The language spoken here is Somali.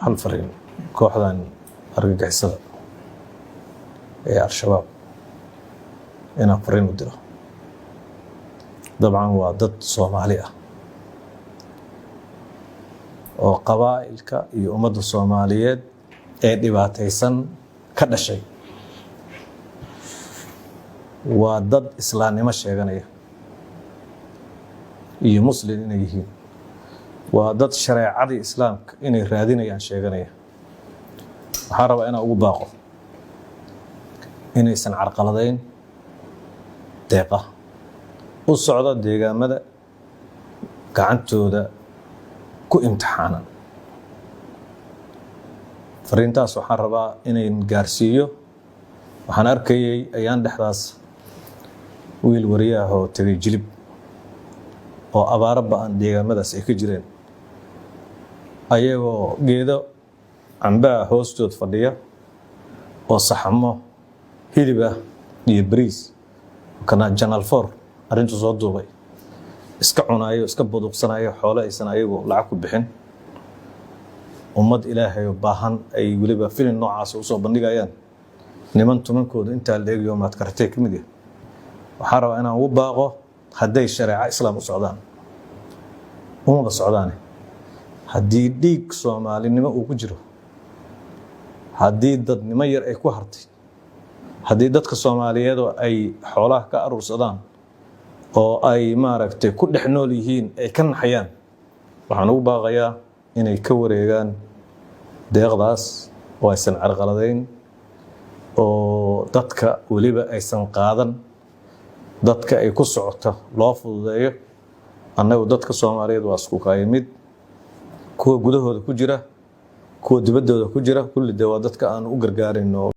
hal fariin kooxdan argagixisada ee al-shabaab inaan fariin u diro. dabcan waa dad Soomaali ah oo qabaa'ilka iyo ummadda Soomaaliyeed ee dhibaataysan ka dhashay. waa dad islaamnimo sheeganaya iyo muslim inay yihiin. waa dad shareecadii islaamka inay raadinayaan sheeganaya. waxaan rabaa inaan ugu baaqo inaysan carqaladayn deeqa u socda deegaamada gacantooda ku imtixaanan. fariintaas waxaan rabaa inayn gaarsiiyo. waxaan arkayay ayaan dhexdaas wiil wariyaah oo tegay jilib oo abaaro ba'an deegaamadaas ay ka jireen, ayagoo geedo cambaa hoostood fadhiya oo saxamo hilib ah iyo bariis kana Channel 4 arrintu soo duubay, iska cunayo iska buduqsanayo xoolo aysan ayagu lacag ku bixin. ummad ilaahay oo baahan ay waliba filin noocaas u soo bandhigayaan niman tumankooda intaa la eegayo maad kartay ka mid ah. waxaan rabaa inaan ugu baaqo hadday shareeco islaam u socdaan uma socdaan, haddii dhiig Soomaalinimo uu ku jiro, haddii dadnimo yar ay ku hartay, haddii dadka Soomaaliyeed oo ay xoolaha ka aruursadaan oo ay maaragtay ku dhex nool yihiin ay ka naxayaan, waxaan ugu baaqayaa inay ka wareegaan deeqdaas oo aysan carqaladayn, oo dadka waliba aysan qaadan, dadka ay ku socoto loo fududeeyo. annagu dadka Soomaaliyeed waa isku kaayimid, kuwa gudahooda ku jira, kuwa dibaddooda ku jira, kulli waa dadka aan u gargaarayno.